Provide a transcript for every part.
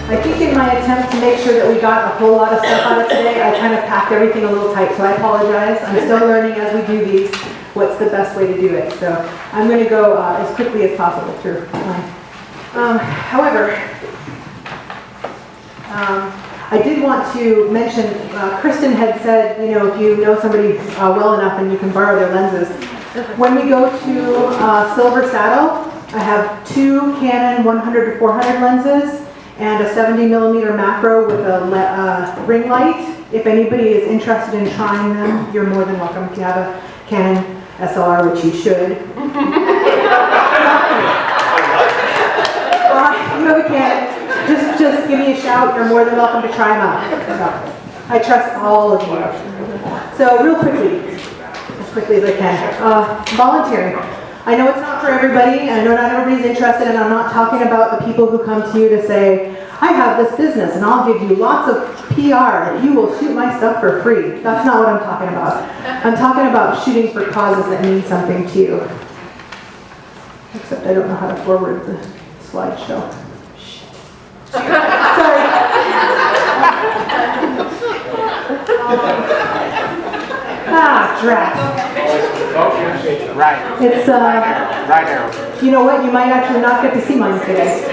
I think in my attempt to make sure that we got a whole lot of stuff on it today, I kind of packed everything a little tight, so I apologize. I'm still learning as we do these what's the best way to do it. So I'm going to go as quickly as possible through. However, I did want to mention, Kristen had said, you know, if you know somebody well enough and you can borrow their lenses. When we go to Silver Saddle, I have 2 Canon 100 to 400 lenses and a 70mm macro with a ring light. If anybody is interested in trying them, you're more than welcome. If you have a Canon SLR, which you should. You have a Canon. Just give me a shout. You're more than welcome to try them out. So, I trust all of you. So real quickly, as quickly as I can, volunteering. I know it's not for everybody, and I know not everybody's interested, and I'm not talking about the people who come to you to say, I have this business and I'll give you lots of PR if you will shoot my stuff for free. That's not what I'm talking about. I'm talking about shooting for causes that mean something to you. Except I don't know how to forward the slideshow. Sorry. Drat. Right. It's right arrow. You know what? You might actually not get to see mine today,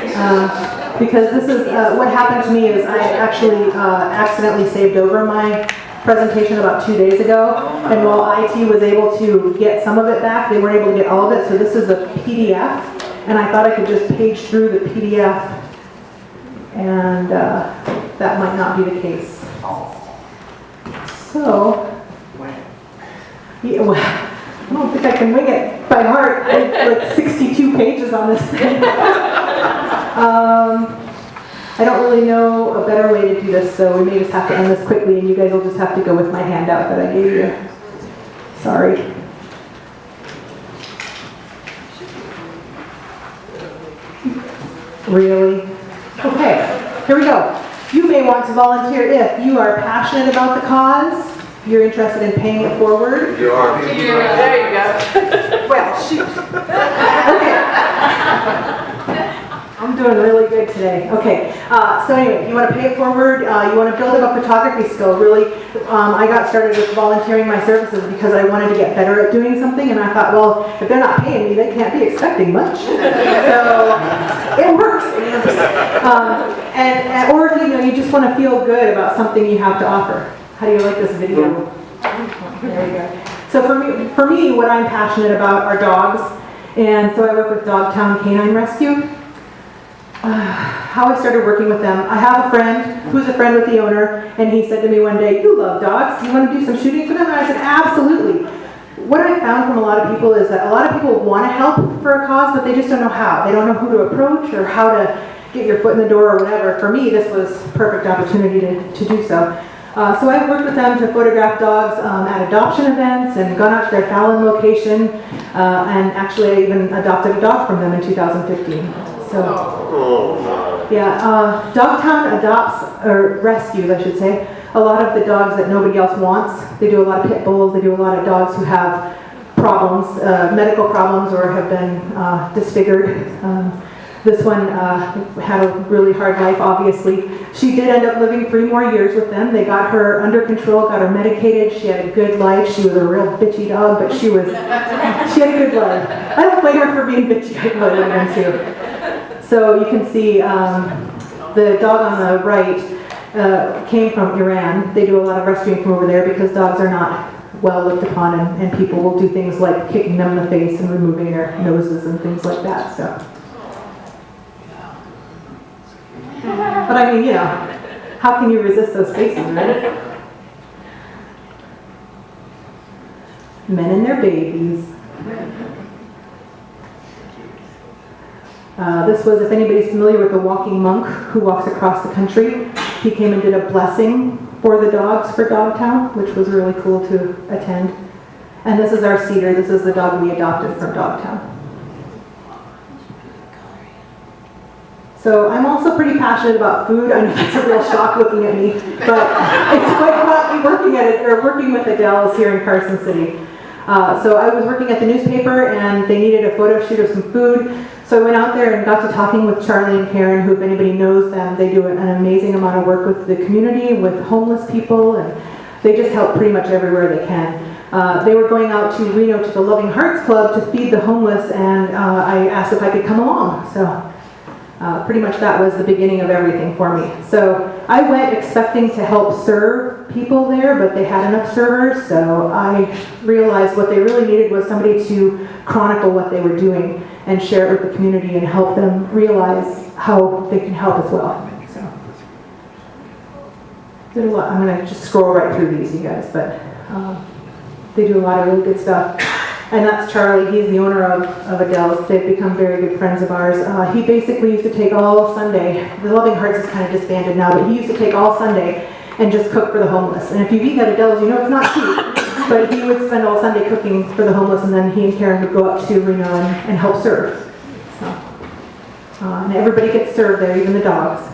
because this is what happened to me. Is I actually accidentally saved over my presentation about 2 days ago, and while IT was able to get some of it back, they weren't able to get all of it. So this is a PDF, and I thought I could just page through the PDF, and that might not be the case. So. Yeah, well, I don't think I can wing it by heart. I have like 62 pages on this thing. I don't really know a better way to do this, so we may just have to end this quickly, and you guys will just have to go with my handout that I gave you. Sorry. Really? Okay, here we go. You may want to volunteer if you are passionate about the cause. You're interested in paying it forward? You are. There you go. Well, shoot. Okay. I'm doing really good today. Okay. So anyway, you want to pay it forward. You want to build up a photography skill. Really, I got started with volunteering my services because I wanted to get better at doing something, and I thought, well, if they're not paying me, they can't be expecting much. So it works. Or if you just want to feel good about something you have to offer. How do you like this video? There we go. So for me, what I'm passionate about are dogs, and so I work with Dogtown Canine Rescue. How I started working with them, I have a friend who's a friend with the owner, and he said to me one day, "You love dogs, do you want to do some shooting for them?" And I said, "Absolutely." What I found from a lot of people is that a lot of people want to help for a cause, but they just don't know how. They don't know who to approach or how to get your foot in the door or whatever. For me, this was a perfect opportunity to do so. So I've worked with them to photograph dogs at adoption events and gone out to their Fallon location, and actually I even adopted a dog from them in 2015. So, yeah, Dogtown adopts, or rescues I should say, a lot of the dogs that nobody else wants. They do a lot of pit bulls, they do a lot of dogs who have problems, medical problems, or have been disfigured. This one had a really hard life, obviously. She did end up living 3 more years with them. They got her under control, got her medicated. She had a good life. She was a real bitchy dog, but she had a good life. I don't blame her for being bitchy. I probably would have been too. So you can see the dog on the right came from Iran. They do a lot of rescuing from over there because dogs are not well looked upon, and people will do things like kicking them in the face and removing their noses and things like that. So. But I mean, how can you resist those faces, right? Men and their babies. This was, if anybody's familiar with the walking monk who walks across the country, he came and did a blessing for the dogs for Dogtown, which was really cool to attend. And this is our cedar. This is the dog we adopted from Dogtown. So I'm also pretty passionate about food. I know that's a real shock looking at me, but it's quite fun working with Adele's here in Carson City. So I was working at the newspaper, and they needed a photo shoot of some food. So I went out there and got to talking with Charlie and Karen, who, if anybody knows them, they do an amazing amount of work with the community, with homeless people, and they just help pretty much everywhere they can. They were going out to Reno to the Loving Hearts Club to feed the homeless, and I asked if I could come along. So pretty much that was the beginning of everything for me. So I went expecting to help serve people there, but they had enough servers, so I realized what they really needed was somebody to chronicle what they were doing and share it with the community and help them realize how they can help as well. So did a lot. I'm going to just scroll right through these, you guys, but they do a lot of really good stuff. And that's Charlie. He's the owner of Adele's. They've become very good friends of ours. He basically used to take all Sunday. The Loving Hearts is kind of disbanded now, but he used to take all Sunday and just cook for the homeless. And if you've eaten at Adele's, you know it's not cheap. But he would spend all Sunday cooking for the homeless, and then he and Karen would go up to Reno and help serve. So, and everybody gets served there, even the dogs.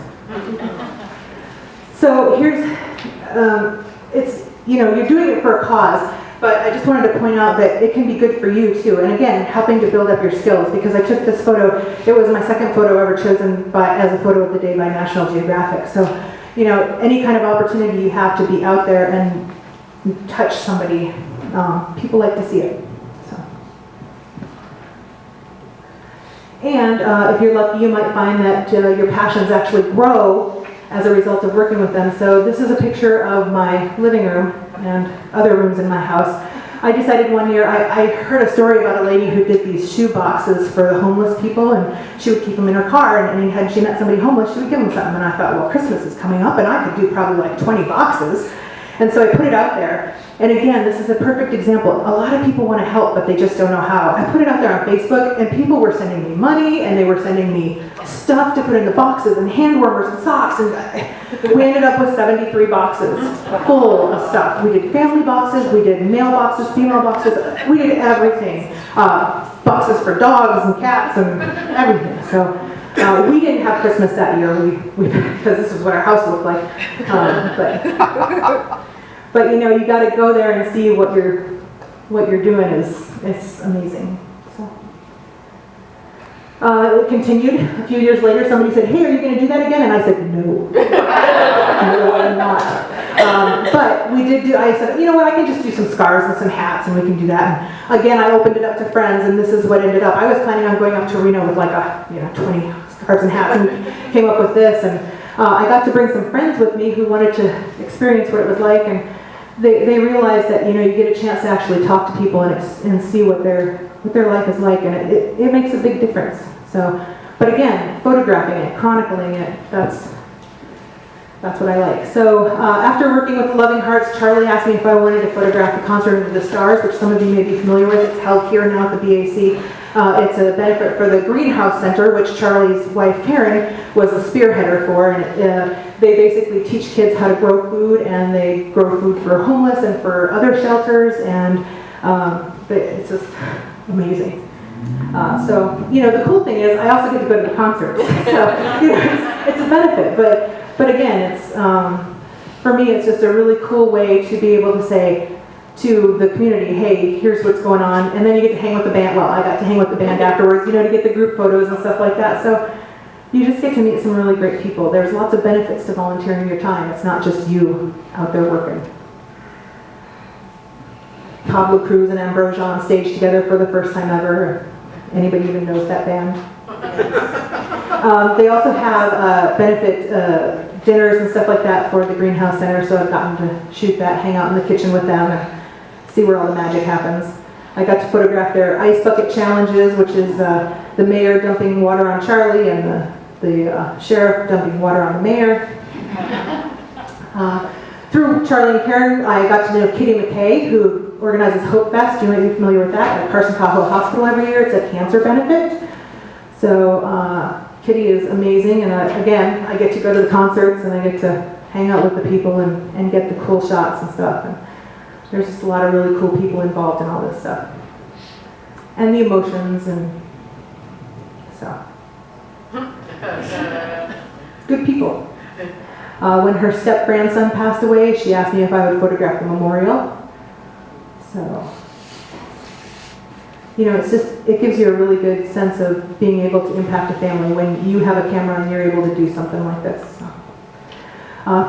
So here's, it's, you know, you're doing it for a cause. But I just wanted to point out that it can be good for you too. And again, helping to build up your skills, because I took this photo, it was my second photo ever chosen as a photo of the day by National Geographic. So, you know, any kind of opportunity you have to be out there and touch somebody, people like to see it. So. And if you're lucky, you might find that your passions actually grow as a result of working with them. So this is a picture of my living room and other rooms in my house. I decided one year, I heard a story about a lady who did these shoe boxes for the homeless people, and she would keep them in her car, and when she met somebody homeless, she would give them something. And I thought, well, Christmas is coming up, and I could do probably like 20 boxes. And so I put it out there. And again, this is a perfect example. A lot of people want to help, but they just don't know how. I put it out there on Facebook, and people were sending me money, and they were sending me stuff to put in the boxes, and hand warmers and socks, and we ended up with 73 boxes full of stuff. We did family boxes, we did male boxes, female boxes, we did everything. Boxes for dogs and cats and everything. So we didn't have Christmas that year, because this is what our house looked like. But you know, you got to go there and see what you're doing is amazing. So it continued. A few years later, somebody said, "Hey, are you going to do that again?" And I said, "No, no, I'm not." But we did do. I said, "You know what? I can just do some scarves and some hats, and we can do that." And again, I opened it up to friends, and this is what ended up. I was planning on going up to Reno with like 20 scarves and hats, and came up with this. And I got to bring some friends with me who wanted to experience what it was like, and they realized that, you know, you get a chance to actually talk to people and see what their life is like, and it makes a big difference. So, but again, photographing it, chronicling it, that's what I like. So after working with the Loving Hearts, Charlie asked me if I wanted to photograph the Concert of the Stars, which some of you may be familiar with. It's held here now at the BAC. It's a benefit for the Greenhouse Center, which Charlie's wife Karen was a spearheader for, and they basically teach kids how to grow food, and they grow food for homeless and for other shelters, and it's just amazing. So, you know, the cool thing is I also get to go to the concerts. So, you know, it's a benefit, but again, it's for me, it's just a really cool way to be able to say to the community, hey, here's what's going on, and then you get to hang with the band. Well, I got to hang with the band afterwards, you know, to get the group photos and stuff like that. So you just get to meet some really great people. There's lots of benefits to volunteering your time. It's not just you out there working. Pablo Cruz and Ambrosia on stage together for the first time ever. Anybody even knows that band? They also have benefit dinners and stuff like that for the Greenhouse Center, so I've gotten to shoot that, hang out in the kitchen with them, and see where all the magic happens. I got to photograph their ice bucket challenges, which is the mayor dumping water on Charlie and the sheriff dumping water on the mayor. Through Charlie and Karen, I got to know Kitty McKay, who organizes Hope Fest. You might be familiar with that at Carson Tahoe Hospital every year. It's a cancer benefit. So Kitty is amazing, and again, I get to go to the concerts and I get to hang out with the people and get the cool shots and stuff. And there's just a lot of really cool people involved in all this stuff. And the emotions, and so. Good people. When her step-grandson passed away, she asked me if I would photograph the memorial. So, you know, it gives you a really good sense of being able to impact a family when you have a camera and you're able to do something like this. So.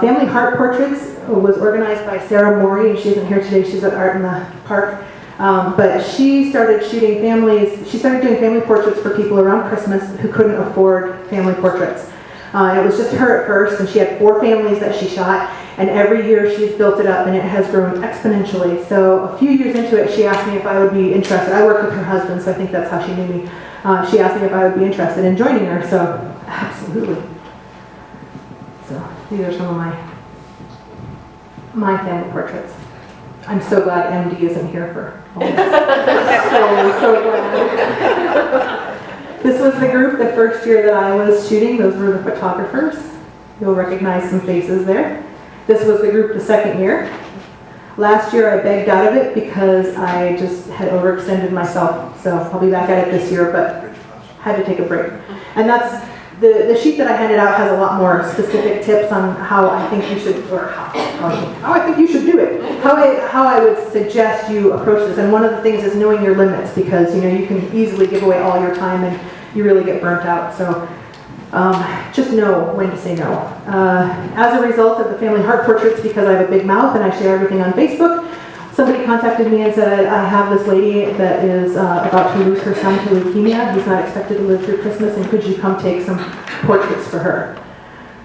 Family Heart Portraits was organized by Sarah Morey, and she isn't here today, she's at Art in the Park. But she started doing family portraits for people around Christmas who couldn't afford family portraits. It was just her at first, and she had 4 families that she shot, and every year she's built it up, and it has grown exponentially. So a few years into it, she asked me if I would be interested. I work with her husband, so I think that's how she knew me. She asked me if I would be interested in joining her, so absolutely. So these are some of my family portraits. I'm so glad MD isn't here for all this. So glad. This was the group the first year that I was shooting. Those were the photographers. You'll recognize some faces there. This was the group the second year. Last year I begged out of it because I just had overextended myself. So I'll be back at it this year, but had to take a break. And that's the sheet that I handed out has a lot more specific tips on how I think you should, or how I think you should do it. How I would suggest you approach this. And one of the things is knowing your limits, because you know you can easily give away all your time and you really get burnt out. So just know when to say no. As a result of the family heart portraits, because I have a big mouth and I share everything on Facebook, somebody contacted me and said, I have this lady that is about to lose her son to leukemia. He's not expected to live through Christmas, and could you come take some portraits for her?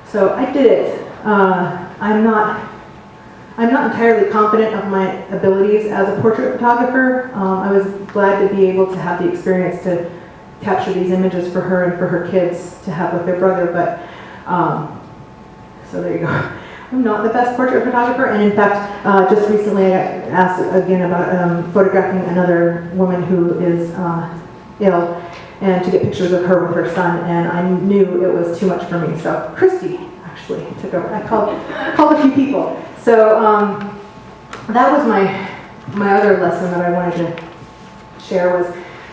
So I did it. I'm not entirely confident of my abilities as a portrait photographer. I was glad to be able to have the experience to capture these images for her and for her kids to have with their brother, but so there you go. I'm not the best portrait photographer, and in fact, just recently I got asked again about photographing another woman who is ill, and to get pictures of her with her son, and I knew it was too much for me. So Christy actually took over. I called a few people. So that was my other lesson that I wanted to share was,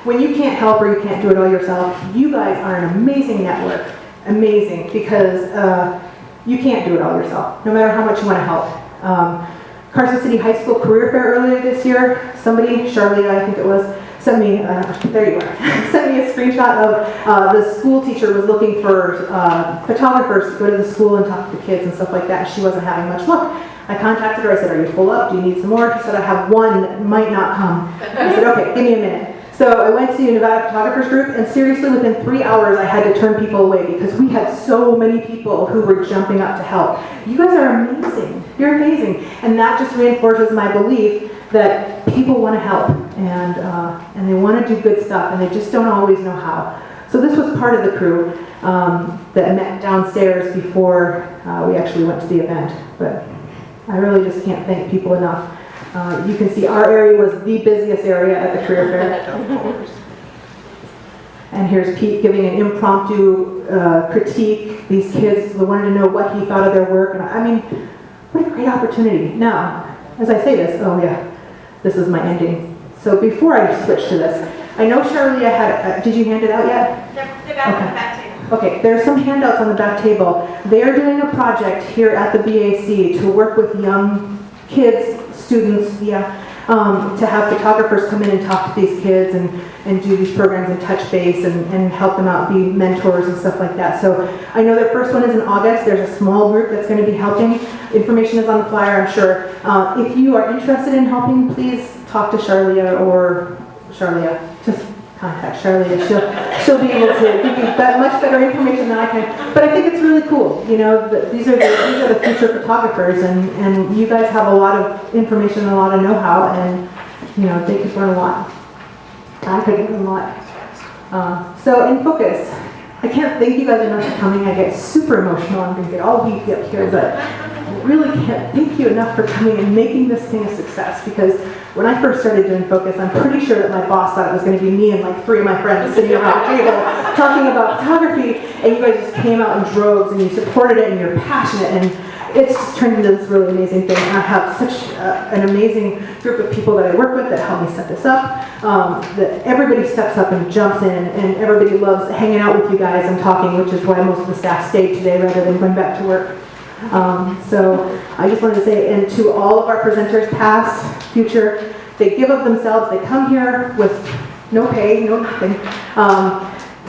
when you can't help or you can't do it all yourself, you guys are an amazing network. Amazing, because you can't do it all yourself, no matter how much you want to help. Carson City High School Career Fair earlier this year, somebody, Charlie, I think it was, sent me, there you are, sent me a screenshot of the school teacher was looking for photographers to go to the school and talk to the kids and stuff like that. She wasn't having much luck. I contacted her, I said, are you full up? Do you need some more? She said, I have one that might not come. I said, okay, give me a minute. So I went to Nevada Photographers Group, and seriously, within 3 hours, I had to turn people away because we had so many people who were jumping up to help. You guys are amazing. You're amazing. And that just reinforces my belief that people want to help, and they want to do good stuff, and they just don't always know how. So this was part of the crew that I met downstairs before we actually went to the event. But I really just can't thank people enough. You can see our area was the busiest area at the career fair. And here's Pete giving an impromptu critique. These kids wanted to know what he thought of their work. And I mean, what a great opportunity. Now, as I say this, oh yeah, this is my ending. So before I switch to this, I know Charlie, I had, did you hand it out yet? They're back on the back table. Okay, there's some handouts on the back table. They are doing a project here at the BAC to work with young kids, students, to have photographers come in and talk to these kids and do these programs and touch base and help them out, be mentors and stuff like that. So I know their first one is in August. There's a small group that's going to be helping. Information is on the flyer, I'm sure. If you are interested in helping, please talk to Charlia or just contact Charlia. She'll be able to give you that much better information than I can. But I think it's really cool. You know, these are the future photographers, and you guys have a lot of information and a lot of know-how, and you know they could learn a lot. I could learn a lot. So in focus, I can't thank you guys enough for coming. I get super emotional. I'm going to get all weepy up here, but I really can't thank you enough for coming and making this thing a success, because when I first started doing Focus, I'm pretty sure that my boss thought it was going to be me and like 3 of my friends sitting around a table talking about photography, and you guys just came out in droves and you supported it and you're passionate, and it's just turned into this really amazing thing. I have such an amazing group of people that I work with that help me set this up, that everybody steps up and jumps in, and everybody loves hanging out with you guys and talking, which is why most of the staff stayed today rather than going back to work. So I just wanted to say, and to all of our presenters, past, future, they give of themselves. They come here with no pay, no nothing.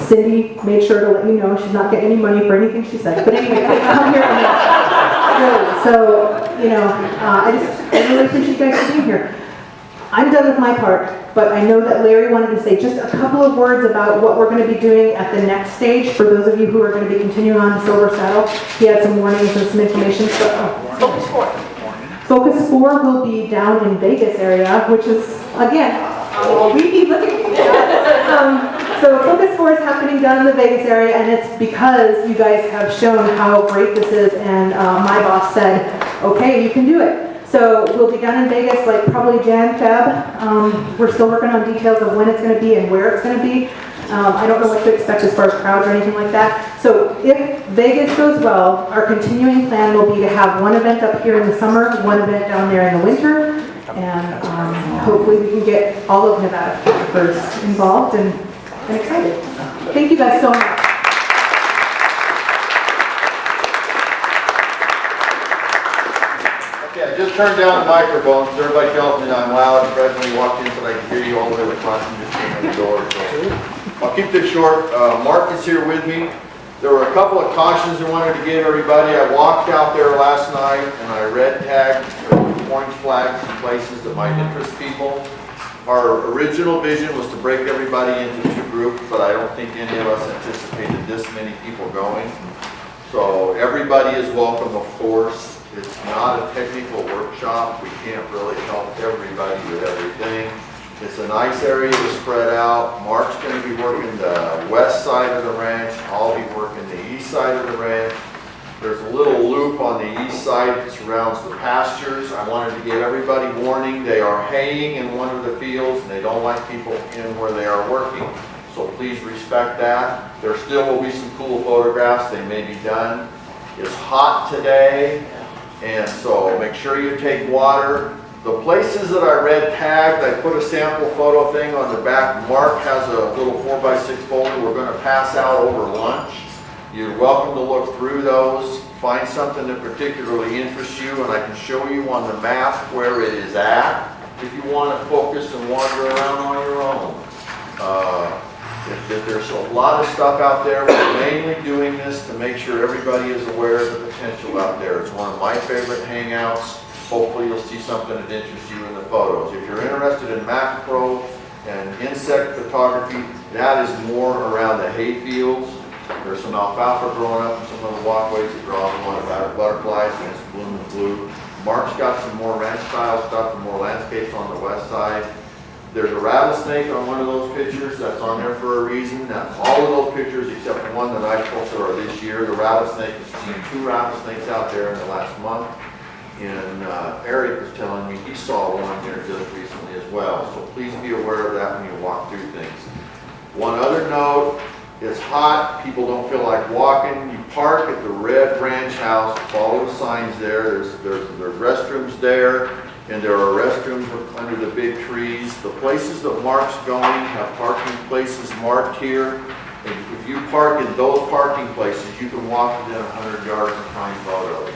Cindy made sure to let you know she's not getting any money for anything she said. But anyway, come here and really. So, you know, I really appreciate you guys for being here. I'm done with my part, but I know that Larry wanted to say just a couple of words about what we're going to be doing at the next stage for those of you who are going to be continuing on to Silver Saddle. He had some warnings and some information. Focus 4. Focus 4 will be down in Vegas area, which is, again, we look at me. So Focus 4 is happening down in the Vegas area, and it's because you guys have shown how great this is, and my boss said, okay, you can do it. So we'll be down in Vegas like probably Jan, Feb. We're still working on details of when it's going to be and where it's going to be. I don't know what to expect as far as crowds or anything like that. So if Vegas goes well, our continuing plan will be to have one event up here in the summer, one event down there in the winter, and hopefully we can get all of Nevada photographers involved and excited. Thank you guys so much. Okay, I just turned down the microphone because everybody tells me I'm loud and Presley walked in so I can hear you all the way to the front and just came in the door. So I'll keep this short. Mark is here with me. There were a couple of cautions I wanted to give everybody. I walked out there last night and I red tagged orange flags in places that might interest people. Our original vision was to break everybody into 2 groups, but I don't think any of us anticipated this many people going. So everybody is welcome, of course. It's not a technical workshop. We can't really help everybody with everything. It's a nice area to spread out. Mark's going to be working the west side of the ranch. I'll be working the east side of the ranch. There's a little loop on the east side that surrounds the pastures. I wanted to give everybody warning. They are haying in one of the fields and they don't like people in where they are working. So please respect that. There still will be some cool photographs. They may be done. It's hot today, and so make sure you take water. The places that I red tagged, I put a sample photo thing on the back. Mark has a little 4x6 folder we're going to pass out over lunch. You're welcome to look through those, find something that particularly interests you, and I can show you on the map where it is at if you want to focus and wander around on your own. There's a lot of stuff out there. We're mainly doing this to make sure everybody is aware of the potential out there. It's one of my favorite hangouts. Hopefully you'll see something that interests you in the photos. If you're interested in macro and insect photography, that is more around the hay fields. There's some alfalfa growing up in some of the walkways that draw the one about butterflies and it's blooming blue. Mark's got some more ranch style stuff and more landscapes on the west side. There's a rattlesnake on one of those pictures that's on there for a reason. Now, all of those pictures except the one that I posted are this year. The rattlesnake, has seen 2 rattlesnakes out there in the last month. And Eric was telling me he saw one here just recently as well. So please be aware of that when you walk through things. One other note, it's hot, people don't feel like walking. You park at the red ranch house, follow the signs there. There's restrooms there, and there are restrooms under the big trees. The places that Mark's going have parking places marked here. And if you park in those parking places, you can walk within 100 yards and find photos.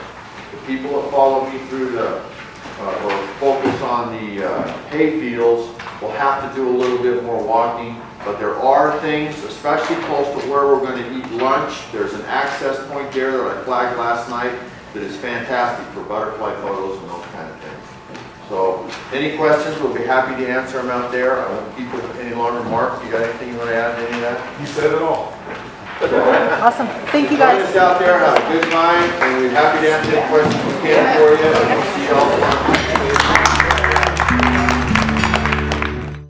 The people that follow me through or focus on the hay fields will have to do a little bit more walking, but there are things, especially close to where we're going to eat lunch. There's an access point there that I flagged last night that is fantastic for butterfly photos and those kind of things. So any questions, we'll be happy to answer them out there. I won't keep it any longer. Mark, you got anything you want to add to any of that? You said it all. Awesome. Thank you Join guys. us out there, have a good time, and we're happy to answer any questions we can for you. And we'll see you all tomorrow.